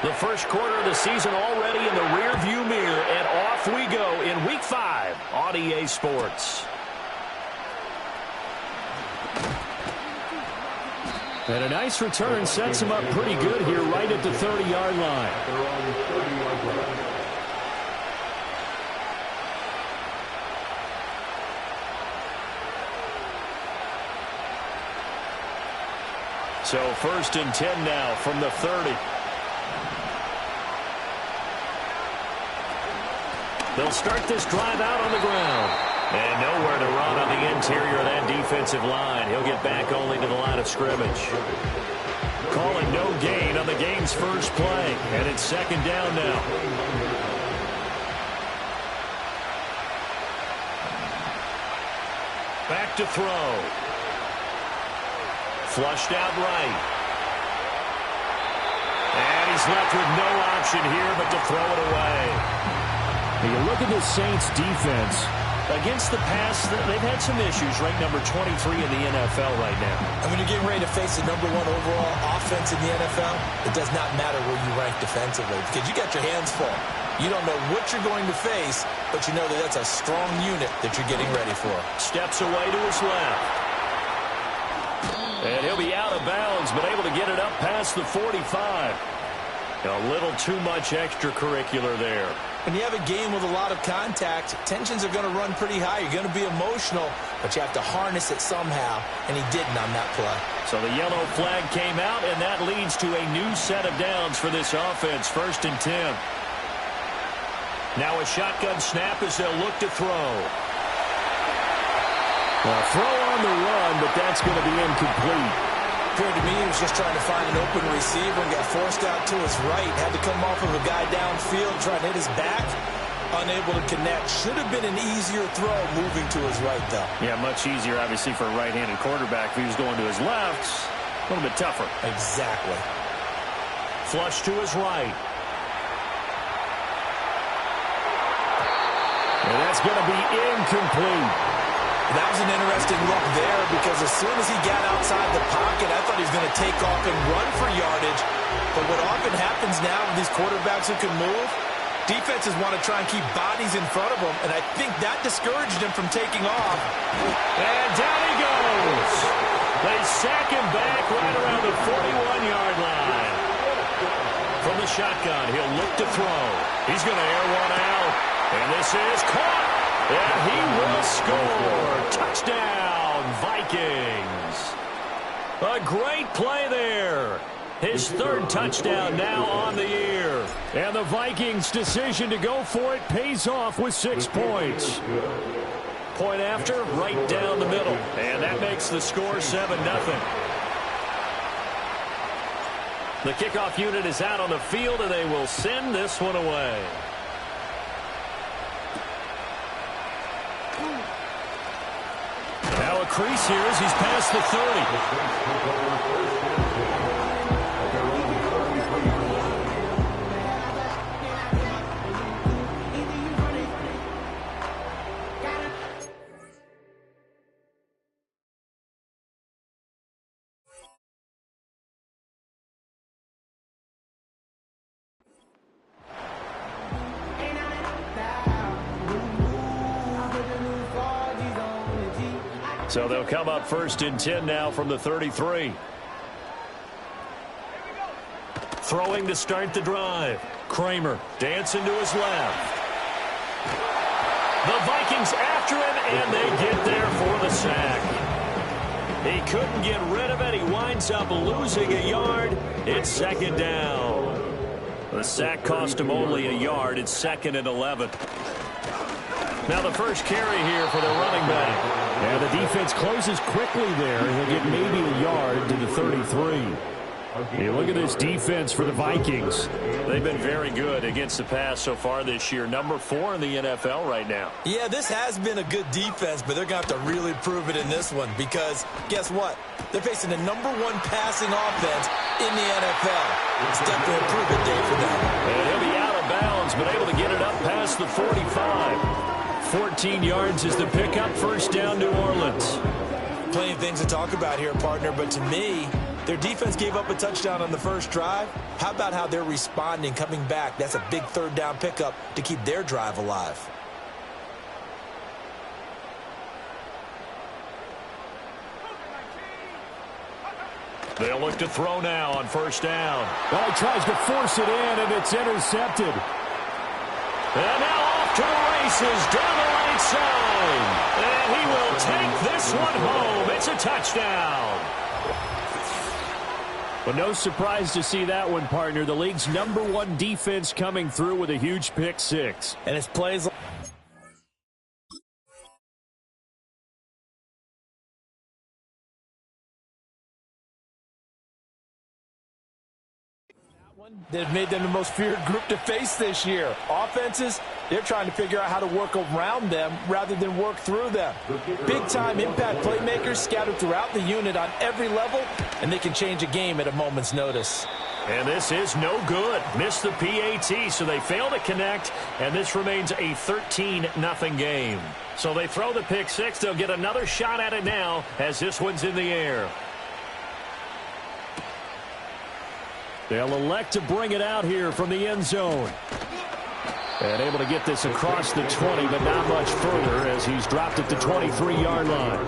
The first quarter of the season already in the rearview mirror, and off we go in Week 5 on EA Sports. And a nice return sets him up pretty good here right at the 30-yard line. So 1st and 10 now from the 30. They'll start this drive out on the ground. And nowhere to run on the interior of that defensive line. He'll get back only to the line of scrimmage. Calling no gain on the game's first play. And it's 2nd down now. Back to throw. Flushed out right. And he's left with no option here but to throw it away. When you look at this Saints defense, against the pass, they've had some issues, ranked number 23 in the NFL right now. And when you're getting ready to face the #1 overall offense in the NFL, it does not matter where you rank defensively because you got your hands full. You don't know what you're going to face, but you know that that's a strong unit that you're getting ready for. Steps away to his left. And he'll be out of bounds, but able to get it up past the 45. A little too much extracurricular there. When you have a game with a lot of contact, tensions are going to run pretty high. You're going to be emotional, but you have to harness it somehow, and he didn't on that play. So the yellow flag came out, and that leads to a new set of downs for this offense. 1st and 10. Now a shotgun snap as they'll look to throw. Well, throw on the run, but that's going to be incomplete. Appeared to me he was just trying to find an open receiver and got forced out to his right. Had to come off of a guy downfield, trying to hit his back. Unable to connect. Should have been an easier throw moving to his right, though. Yeah, much easier, obviously, for a right-handed quarterback. If he was going to his left, a little bit tougher. Exactly. Flush to his right. And that's going to be incomplete. That was an interesting look there because as soon as he got outside the pocket, I thought he was going to take off and run for yardage. But what often happens now with these quarterbacks who can move, defenses want to try and keep bodies in front of them, and I think that discouraged him from taking off. And down he goes. They sack him back right around the 41-yard line. From the shotgun, he'll look to throw. He's going to air one out. And this is caught. And he will score. Touchdown, Vikings. A great play there. His 3rd touchdown now on the year. And the Vikings' decision to go for it pays off with 6 points. Point after, right down the middle. And that makes the score 7-0. The kickoff unit is out on the field, and they will send this one away. Now a crease here as he's past the 30. So they'll come up 1st and 10 now from the 33. Throwing to start the drive. Kramer dancing to his left. The Vikings after him, and they get there for the sack. He couldn't get rid of it. He winds up losing a yard. It's 2nd down. The sack cost him only a yard. It's 2nd and 11. Now the first carry here for the running back. And the defense closes quickly there. He'll get maybe a yard to the 33. Hey, look at this defense for the Vikings. They've been very good against the pass so far this year. Number 4 in the NFL right now. Yeah, this has been a good defense, but they're going to have to really prove it in this one because guess what? They're facing the #1 passing offense in the NFL. It's definitely a prove-it day for them. And he'll be out of bounds, but able to get it up past the 45. 14 yards is the pickup. 1st down, New Orleans. Plenty of things to talk about here, partner, but to me, Their defense gave up a touchdown on the first drive. How about how they're responding, coming back? That's a big third down pickup to keep their drive alive. They'll look to throw now on first down. Well, he tries to force it in, and it's intercepted. And now off to the races down the right side. And he will take this one home. It's a touchdown. But no surprise to see that one, partner. The league's #1 defense coming through with a huge pick six. And it's plays like that have made them the most feared group to face this year. Offenses, they're trying to figure out how to work around them rather than work through them. Big-time impact playmakers scattered throughout the unit on every level, and they can change a game at a moment's notice. And this is no good. Missed the PAT, so they fail to connect, and this remains a 13-0 game. So they throw the pick six. They'll get another shot at it now as this one's in the air. They'll elect to bring it out here from the end zone. And able to get this across the 20, but not much further as he's dropped at the 23-yard line.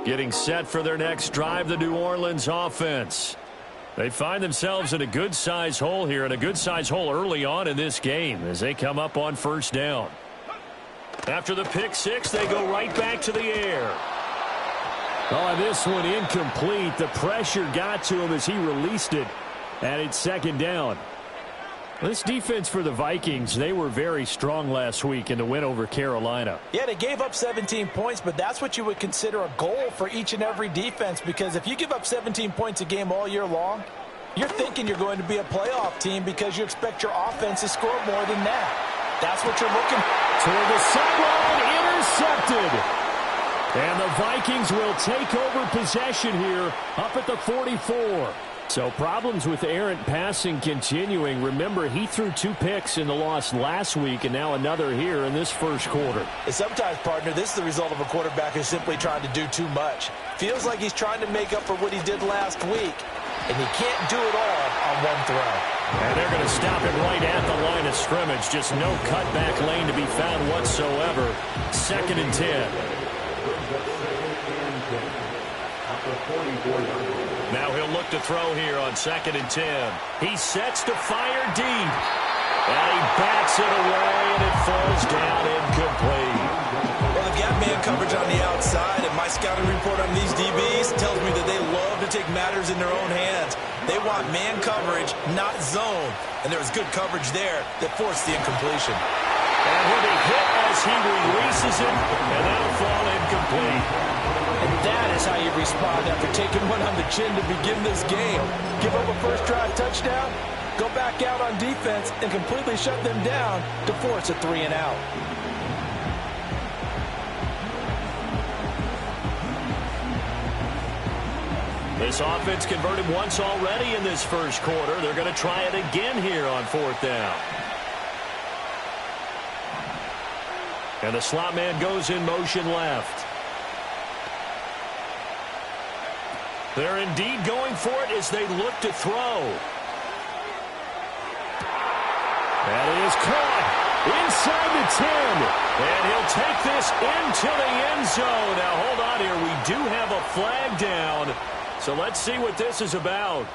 Getting set for their next drive, the New Orleans offense. They find themselves in a good-sized hole here, and a good-sized hole early on in this game as they come up on first down. After the pick six, they go right back to the air. Oh, and this one incomplete. The pressure got to him as he released it, and it's second down. This defense for the Vikings, they were very strong last week in the win over Carolina. Yeah, they gave up 17 points, but that's what you would consider a goal for each and every defense, because if you give up 17 points a game all year long, you're thinking you're going to be a playoff team because you expect your offense to score more than that. That's what you're looking for. Toward the sideline, intercepted. And the Vikings will take over possession here up at the 44. So problems with errant passing continuing. Remember, he threw 2 picks in the loss last week, and now another here in this first quarter. And sometimes, partner, this is the result of a quarterback who's simply trying to do too much. Feels like he's trying to make up for what he did last week, and he can't do it all on one throw. And they're going to stop it right at the line of scrimmage. Just no cutback lane to be found whatsoever. 2nd and 10. Now he'll look to throw here on 2nd and 10. He sets to fire deep. And he bats it away, and it falls down incomplete. Well, they've got man coverage on the outside, and my scouting report on these DBs tells me that they love to take matters in their own hands. They want man coverage, not zone. And there was good coverage there that forced the incompletion. And he'll be hit as he releases it, and that'll fall incomplete. And that is how you respond after taking one on the chin to begin this game. Give up a first drive touchdown, go back out on defense, and completely shut them down to force a 3-and-out. This offense converted once already in this first quarter. They're going to try it again here on 4th down. And the slot man goes in motion left. They're indeed going for it as they look to throw. That is caught inside the 10. And he'll take this into the end zone. Now, hold on here. We do have a flag down. So let's see what this is about.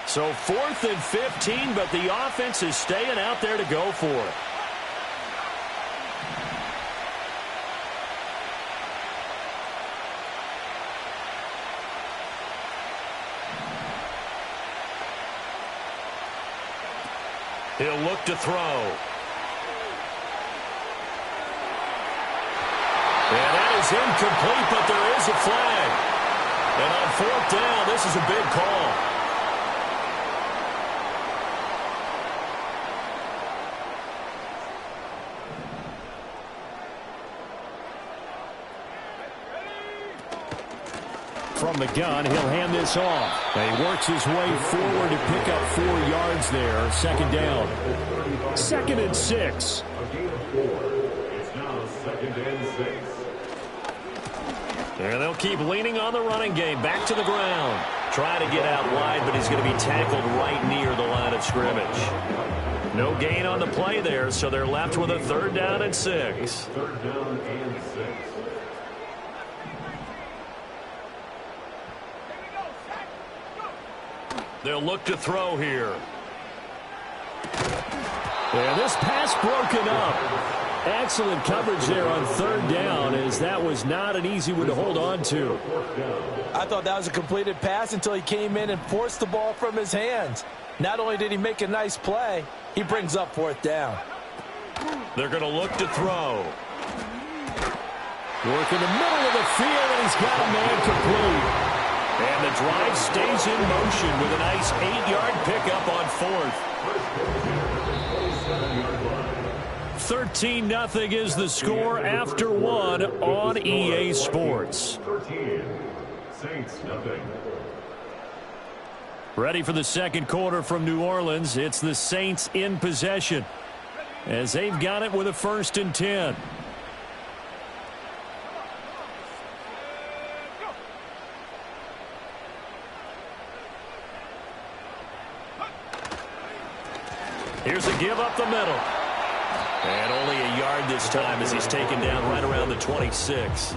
So 4th and 15, but the offense is staying out there to go for it. He'll look to throw. And that is incomplete, but there is a flag. And on 4th down, this is a big call. from the gun. He'll hand this off. And he works his way forward to pick up 4 yards there. Second down. 2nd and 6. It's now 2nd and 6. And they'll keep leaning on the running game. Back to the ground. Try to get out wide, but he's going to be tackled right near the line of scrimmage. No gain on the play there, so they're left with a 3rd down and 6. 3rd down and 6. They'll look to throw here. And this pass broken up. Excellent coverage there on 3rd down, as that was not an easy one to hold on to. I thought that was a completed pass until he came in and forced the ball from his hands. Not only did he make a nice play, he brings up 4th down. They're going to look to throw. Work in the middle of the field, and he's got a man complete. And the drive stays in motion with a nice 8-yard pickup on 4th. 13-0 is the score after 1 on EA Sports. 13. Saints nothing. Ready for the second quarter from New Orleans. It's the Saints in possession, as they've got it with a 1st and 10. Here's a give up the middle. And only a yard this time, as he's taken down right around the 26.